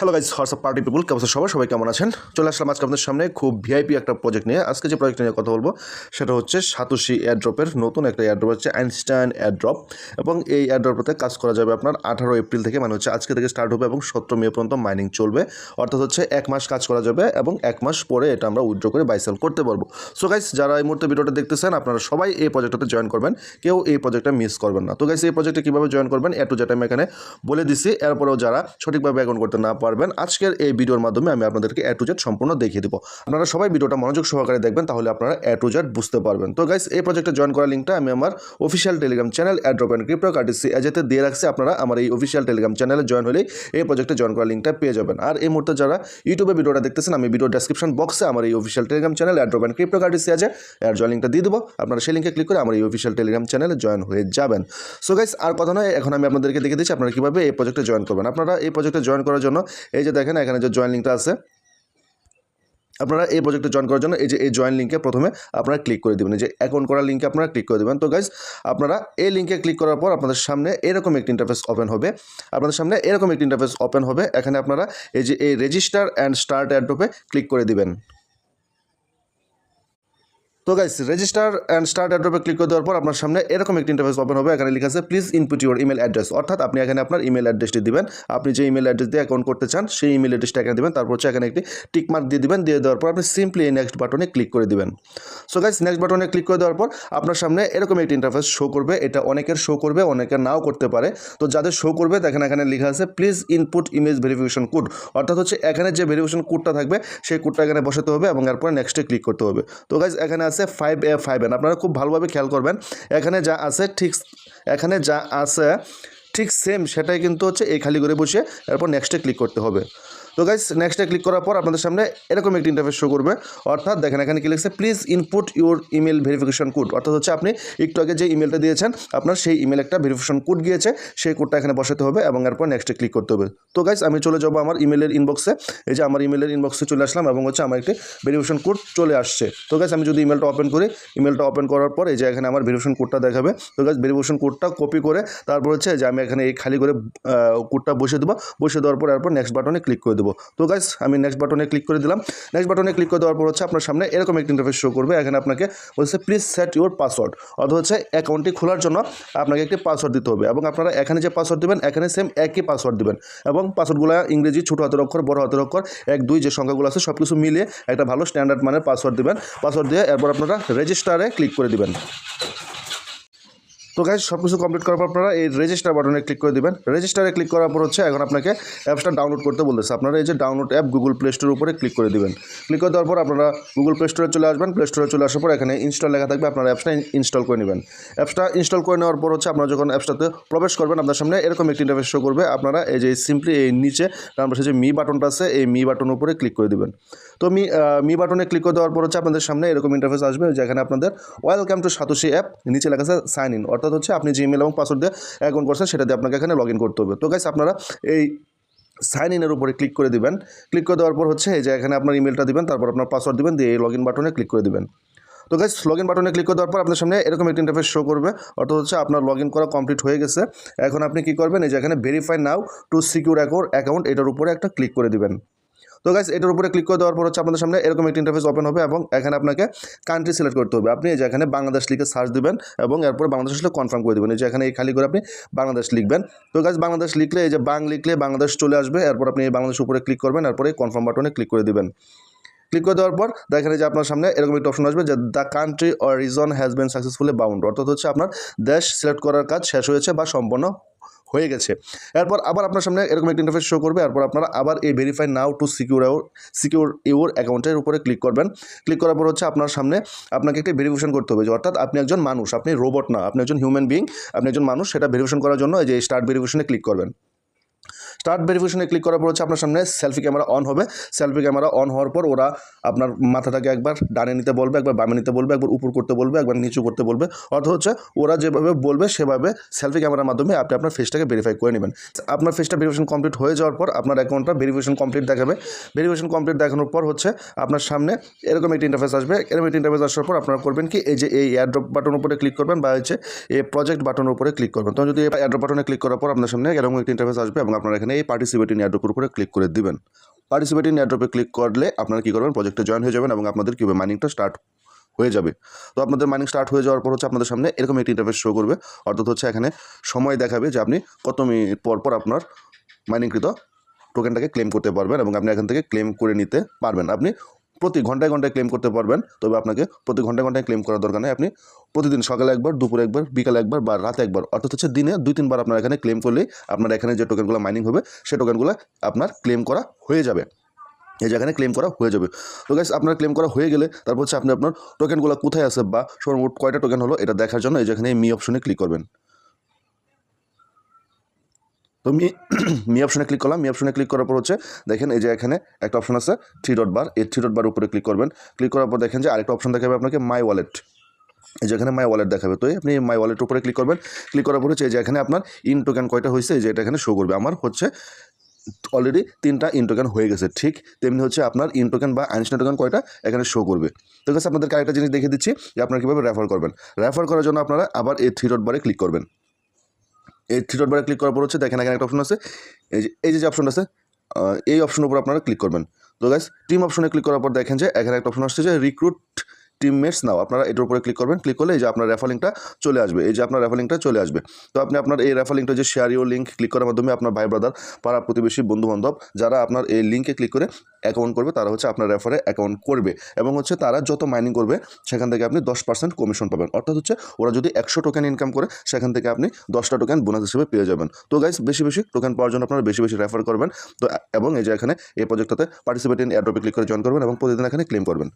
Hello guys, WhatsApp party পিপুল, কেমন আছেন সবাই কেমন আছেন? চলে আসলাম আজকে আপনাদের সামনে খুব ভিআইপি একটা প্রজেক্ট নিয়ে। আজকে যে প্রজেক্ট নিয়ে কথা বলবো সেটা হচ্ছে সাতোশি এয়ারড্রপের নতুন একটা এয়ারড্রপ হচ্ছে আইনস্টাইন এয়ারড্রপ। এবং এই এয়ারড্রপটাতে কাজ করা যাবে আপনার 18 এপ্রিল থেকে, মানে হচ্ছে আজকে থেকে স্টার্ট হবে এবং 17 মে পর্যন্ত মাইনিং চলবে। অর্থাৎ হচ্ছে 1 মাস কাজ করা যাবে এবং 1 মাস পরে এটা আমরা উইথড্র করে বাই সেল করতে পারবো। সো গাইস, যারা এই মুহূর্তে ভিডিওটা দেখতেছেন আপনারা সবাই এই প্রজেক্টটাতে জয়েন করবেন, কেউ এই প্রজেক্টটা মিস করবেন না। তো গাইস, এই প্রজেক্টে কীভাবে জয়েন করবেন এ টু জেড আমি এখানে বলে দিচ্ছি। এরপরেও যারা সঠিকভাবে অ্যাকাউন্ট করতে না পারবেন, আজকের এই ভিডিওর মাধ্যমে আমি আপনাদেরকে এ টু জেড সম্পূর্ণ দেখিয়ে দেবো। আপনারা সবাই ভিডিওটা মনোযোগ সহকারে দেখবেন, তাহলে আপনারা এ টু জেড বুঝতে পারবেন। তো গাইস, এই প্রজেক্টে জয়েন করার লিঙ্কটা আমি আমার official Telegram channel airdrop and crypto courtesy এজেতে দিয়ে রাখছি। আপনারা আমার এই অফিসিয়াল টেলিগ্রাম চ্যানেলে জয়েন হলেই এই প্রজেক্টে জয়েন করার লিঙ্কটা পেয়ে যাবেন। আর এই মুহূর্তে যারা ইউটিউবে ভিডিওটা দেখতেছেন, আমি ভিডিও ডেসক্রিপশন বক্সে আমার এই official Telegram channel airdrop and crypto courtesy আছে, এর জয়েন লিঙ্কটা দিয়ে দেবো। আপনারা সেই লিঙ্কে ক্লিক করে আমার এই অফিসিয়াল টেলিগ্রাম চ্যানেলে জয়েন হয়ে যাবেন। সো গাইস, আর কথা নয়, এখন আমি আপনাদেরকে দেখে দিচ্ছি আপনারা কীভাবে এই প্রজেক্টে জয়েন করবেন। আপনারা এই প্রজেক্টে জয়েন করার জন্য এই যে দেখেন এখানে যে জয়েন লিঙ্কটা আছে, আপনারা এই প্রজেক্টে জয়েন করার জন্য এই যে এই জয়েন লিঙ্কে প্রথমে আপনারা ক্লিক করে দেবেন, এই যে অ্যাকাউন্ট করার লিঙ্কে আপনারা ক্লিক করে দেবেন। তো গাইজ, আপনারা এই লিঙ্কে ক্লিক করার পর আপনাদের সামনে এরকম একটি ইন্টারফেস ওপেন হবে। এখানে আপনারা এই যে এই রেজিস্টার অ্যান্ড স্টার্ট এয়ারড্রপে ক্লিক করে দিবেন। তো গাইস, রেজিস্টার অ্যান্ড স্টার্ট এয়ারড্রপে ক্লিক করে দেওয়ার পর আপনার সামনে এরকম একটি ইন্টারফেস ওপেন হবে। এখানে লেখা আছে please input your email address, অর্থাৎ আপনি এখানে আপনার ইমেল অ্যাড্রেসটি দিবেন। আপনি যে ইমেল অ্যাড্রেস দিয়ে অ্যাকাউন্ট করতে চান সেই ইমেল অ্যাড্রেসটা এখানে দিবেন। তারপর হচ্ছে এখানে একটি টিক মার্ক দিয়ে দিবেন। দিয়ে দেওয়ার পর আপনি সিম্পলি এই নেক্সট বাটনে ক্লিক করে দিবেন। সো গাইস, নেক্সট বাটনে ক্লিক করে দেওয়ার পর আপনার সামনে এরকম একটি ইন্টারফেস শো করবে। এটা অনেকের শো করবে, অনেকের নাও করতে পারে। তো যাদের শো করবে দেখেন এখানে লেখা আছে please input image verification code, অর্থাৎ হচ্ছে এখানে যে ভেরিফিকেশন কোডটা থাকবে সেই কোডটা এখানে বসাতে হবে এবং এরপর নেক্সটে ক্লিক করতে হবে। তো গাইস, এখানে আছে 5A5N, আপনারা খুব ভালোভাবে খেয়াল করবেন। এখানে যা আছে ঠিক সেম সেটাই কিন্তু হচ্ছে এই খালি করে বসে এরপর নেক্সটে ক্লিক করতে হবে। তো গাইস, নেক্সটে ক্লিক করার পর আপনাদের সামনে এরকম একটি ইন্টারফেস শো করবে। অর্থাৎ দেখেন এখানে কি লিখছে please input your email verification code, অর্থাৎ হচ্ছে আপনি একটু আগে যে ইমেলটা দিয়েছেন আপনার সেই ইমেল একটা ভেরিফিকেশন কোড গিয়েছে, সেই কোডটা এখানে বসাতে হবে এবং এরপর নেক্সটে ক্লিক করতে হবে। তো গাইস, আমি চলে যাবো আমার ইমেলের ইনবক্সে। এই যে আমার ইমেলের ইনবক্সে চলে আসলাম এবং হচ্ছে আমার একটি ভেরিফিকেশন কোড চলে আসছে। তো গাইস, আমি যদি ইমেলটা ওপেন করি, ইমেলটা ওপেন করার পর এই যে এখানে আমার ভেরিফিকেশন কোডটা দেখাবে। তো গাইস, ভেরিফিকেশন কোডটা কপি করে তারপর হচ্ছে যে আমি এখানে এই খালি করে কোডটা বসিয়ে দেবো। বসিয়ে দেওয়ার পর এরপর নেক্সট বাটনে ক্লিক করে দেবো। তো গাইস, আমি নেক্সট বাটনে ক্লিক করে দিলাম। নেক্সট বাটনে ক্লিক করে দেওয়ার পর হচ্ছে আপনার সামনে এরকম একটি ইন্টারফেস শো করবে। এখানে আপনাকে বলছে প্লিজ সেট ইউর পাসওয়ার্ড, অর্থাৎ হচ্ছে অ্যাকাউন্টটি খোলার জন্য আপনাকে একটি পাসওয়ার্ড দিতে হবে এবং আপনারা এখানে যে পাসওয়ার্ড দেবেন এখানে সেম একই পাসওয়ার্ড দেবেন এবং পাসওয়ার্ডগুলো ইংরেজি ছোটো হাতের অক্ষর, বড় হাতের অক্ষর, 1 2 যে সংখ্যাগুলো আছে সব কিছু মিলিয়ে একটা ভালো স্ট্যান্ডার্ড মানের পাসওয়ার্ড দেবেন। পাসওয়ার্ড দিয়ে এরপর আপনারা রেজিস্টারে ক্লিক করে দিবেন। তো গাইস, সব কিছু কমপ্লিট করার পর আপনারা এই রেজিস্টার বাটনে ক্লিক করে দেবেন। রেজিস্টারে ক্লিক করার পর হচ্ছে এখন আপনাকে অ্যাপসটা ডাউনলোড করতে বলতেছে। আপনারা এই যে ডাউনলোড অ্যাপ গুগল প্লে স্টোরের উপরে ক্লিক করে দেবেন। ক্লিক করে দেওয়ার পর আপনারা গুগল প্লে স্টোরে চলে আসবেন। প্লে স্টোরে চলে আসার পর এখানে ইনস্টল লেখা থাকবে, আপনারা অ্যাপসটা ইনস্টল করে নেবেন। অ্যাপসটা ইনস্টল করে নেওয়ার পর হচ্ছে আপনারা যখন অ্যাপসটাতে প্রবেশ করবেন আপনার সামনে এরকম একটি ইন্টারফেস শো করবে। আপনারা এই যে সিম্পলি এই নিচে ডান পাশে যে মি বাটনটা আছে এই মি বাটনের উপরে ক্লিক করে দেবেন। তো মি বাটনে ক্লিক করে দেওয়ার পর হচ্ছে আপনাদের সামনে এরকম ইন্টারফেস আসবে, যেখানে আপনাদের ওয়েলকাম টু সাতোশি অ্যাপ, নিচে লেখা আছে সাইন ইন, অর্থাৎ হচ্ছে আপনি যে ইমেল এবং পাসওয়ার্ড দিয়ে অ্যাকাউন্ট করছেন সেটা দিয়ে আপনাকে এখানে লগ ইন করতে হবে। তো গাইস, আপনারা এই সাইন ইনের উপরে ক্লিক করে দিবেন। ক্লিক করে দেওয়ার পর হচ্ছে এই যে এখানে আপনার ইমেলটা দিবেন, তারপর আপনার পাসওয়ার্ড দিবেন, দিয়ে এই লগ ইন বাটনে ক্লিক করে দিবেন। তো গাইস, লগ ইন বাটনে ক্লিক করে দেওয়ার পর আপনার সামনে এরকম একটি ইন্টারফেস শো করবে, অর্থাৎ হচ্ছে আপনার লগ ইন করা কমপ্লিট হয়ে গেছে। এখন আপনি কী করবেন, এই যে এখানে verify now to secure account এটার উপরে একটা ক্লিক করে দিবেন। তো গাইস, এটার উপরে ক্লিক করে দেওয়ার পর হচ্ছে আপনাদের সামনে এরকম একটি ইন্টারফেস ওপেন হবে এবং এখানে আপনাকে কান্ট্রি সিলেক্ট করতে হবে। আপনি এই যে এখানে বাংলাদেশ লিখে সার্চ দিবেন এবং এরপর বাংলাদেশ লিখে কনফার্ম করে দেবেন। এই যে এখানে এই খালি করে আপনি বাংলাদেশ লিখবেন। তো গাইস, বাংলাদেশ লিখলে এই যে লিখলে বাংলাদেশ চলে আসবে। এরপর আপনি এই বাংলাদেশ উপরে ক্লিক করবেন, এরপরে কনফার্ম বাটনে ক্লিক করে দিবেন। ক্লিক করে দেওয়ার পর দেখেন যে আপনার সামনে এরকম একটা অপশন আসবে যে the country or reason has been successfully bound, অর্থাৎ হচ্ছে আপনার দেশ সিলেক্ট করার কাজ শেষ হয়েছে বা সম্পন্ন হয়ে গেছে। এরপর আবার আপনার সামনে এরকম একটা ইন্টারফেস শো করবে। এরপর আপনারা আবার এই verify now to secure your অ্যাকাউন্টের উপরে ক্লিক করবেন। ক্লিক করার পর হচ্ছে আপনার সামনে আপনাকে একটি ভেরিফিকেশন করতে হবে, যে অর্থাৎ আপনি একজন মানুষ, আপনি রোবট না, আপনি একজন হিউম্যান বিং, আপনি একজন মানুষ। সেটা ভেরিফিকেশন করার জন্য এই যে স্টার্ট ভেরিফিকেশনে ক্লিক করবেন। স্টার্ট ভেরিফিকেশনে ক্লিক করার পর হচ্ছে আপনার সামনে সেলফি ক্যামেরা অন হবে। সেলফি ক্যামেরা অন হওয়ার পর ওরা আপনার মাথাটাকে একবার ডানে নিতে বলবে, একবার বামে নিতে বলবে, একবার উপর করতে বলবে, একবার নিচু করতে বলবে। অর্থাৎ হচ্ছে ওরা যেভাবে বলবে সেভাবে সেলফি ক্যামেরার মাধ্যমে আপনি আপনার ফেসটাকে ভেরিফাই করে নেবেন। আপনার ফেসটা ভেরিফিকেশন কমপ্লিট হয়ে যাওয়ার পর আপনার অ্যাকাউন্টটা ভেরিফিকেশন কমপ্লিট দেখাবে। ভেরিফিকেশন কমপ্লিট দেখানোর পর হচ্ছে আপনার সামনে এরকম একটি ইন্টারফেস আসবে। এরকম একটি ইন্টারফেস আসার পর আপনারা করবেন কি, এই যে এই এয়ারড্রপ বাটনের উপরে ক্লিক করবেন বা হচ্ছে এই প্রজেক্ট বাটনের উপরে ক্লিক করবেন। তো যদি এই এয়ারড্রপ বাটনে ক্লিক করার পর আপনার সামনে এরকম একটি ইন্টারফেস আসবে এবং আপনারা এখানে এখানে এই পার্টিসিপেট ইন এয়ারড্রপের উপরে ক্লিক করে দিবেন। পার্টিসিপেট ইন এয়ারড্রপে ক্লিক করলে আপনারা কী করবেন, প্রজেক্টে জয়েন হয়ে যাবেন এবং আপনাদের কীভাবে মাইনিংটা স্টার্ট হয়ে যাবে। তো আপনাদের মাইনিং স্টার্ট হয়ে যাওয়ার পর হচ্ছে আপনাদের সামনে এরকম একটি ইন্টারফেস শো করবে, অর্থাৎ হচ্ছে এখানে সময় দেখাবে যে আপনি কত মিনিট পর পর আপনার মাইনিংকৃত টোকেনটাকে ক্লেম করতে পারবেন এবং আপনি এখান থেকে ক্লেম করে নিতে পারবেন। আপনি প্রতি ঘন্টায় ঘন্টায় ক্লেম করতে পারবেন, তবে আপনাকে প্রতি ঘন্টায় ঘন্টায় ক্লেম করার দরকার নেই। আপনি প্রতিদিন সকালে একবার, দুপুরে একবার, বিকালে একবার বা রাতে একবার, অর্থাৎ হচ্ছে দিনে 2-3 বার আপনার এখানে ক্লেম করলেই আপনার এখানে যে টোকেনগুলো মাইনিং হবে সেই টোকেনগুলো আপনার ক্লেম করা হয়ে যাবে। এই যে এখানে ক্লেম করা হয়ে যাবে। তো গাইস আপনার ক্লেম করা হয়ে গেলে তারপর হচ্ছে আপনি আপনার টোকেনগুলো কোথায় আছে বা সর্বমোট কয়টা টোকেন হলো এটা দেখার জন্য এই যে এখানে মি অপশনে ক্লিক করবেন। তো মি অপশনে ক্লিক করলাম। মি অপশনে ক্লিক করার পর হচ্ছে দেখেন এই যে এখানে একটা অপশন আছে 3 ডট বার, এই 3 ডট বার উপরে ক্লিক করবেন। ক্লিক করার পর দেখেন যে আরেকটা অপশন দেখাবে আপনাকে মাই ওয়ালেট। এই যে এখানে মাই ওয়ালেট দেখাবে, তো আপনি মাই ওয়ালেটের উপরে ক্লিক করবেন। ক্লিক করার পর হচ্ছে এই যে এখানে আপনার ইন টোকেন কয়টা হয়েছে এই যে এটা এখানে শো করবে। আমার হচ্ছে অলরেডি 3টা ইন টোকেন হয়ে গেছে, ঠিক তেমনি হচ্ছে আপনার ইন টোকেন বা আইনস্টাইন টোকেন কয়টা এখানে শো করবে। তো কাছে আপনাদেরকে আরেকটা জিনিস দেখিয়ে দিচ্ছি যে আপনারা কীভাবে রেফার করবেন। রেফার করার জন্য আপনারা আবার এই 3 ডট বারে ক্লিক করবেন। এই 3 ডট বারে ক্লিক করার পর হচ্ছে দেখেন এখানে একটা অপশন আছে, এই যে অপশনটা আছে এই অপশনের উপর আপনারা ক্লিক করবেন। তো গাইস টিম অপশনে ক্লিক করার পর দেখেন যে এখানে একটা অপশন আসছে যে রিক্রুট টিমমেটস নাও, আপনারা এটার উপরে ক্লিক করবেন। ক্লিক করলে এই যে আপনার রেফার লিঙ্কটা চলে আসবে, এই যে আপনার রেফার লিঙ্কটা চলে আসবে। তো আপনি আপনার এই রেফার লিঙ্কটা যে শেয়ার ইউর লিঙ্ক ক্লিক করার মাধ্যমে আপনার ভাই ব্রাদার, পাড়া প্রতিবেশী, বন্ধুবান্ধব যারা আপনার এই লিঙ্কে ক্লিক করে অ্যাকাউন্ট করবে তারা হচ্ছে আপনার রেফারে অ্যাকাউন্ট করবে এবং হচ্ছে তারা যত মাইনিং করবে সেখান থেকে আপনি 10% কমিশন পাবেন। অর্থাৎ হচ্ছে ওরা যদি 100 টোকেন ইনকাম করে সেখান থেকে আপনি 10টা টোকেন বোনাস হিসেবে পেয়ে যাবেন। তো গাইস বেশি বেশি টোকেন পাওয়ার জন্য আপনারা বেশি বেশি রেফার করবেন। তো এবং এই যে এখানে এই প্রজেক্টটাতে পার্টিসিপেট ইন এয়ারড্রপে ক্লিক করে জয়েন করবেন এবং প্রতিদিন এখানে ক্লেম করবেন।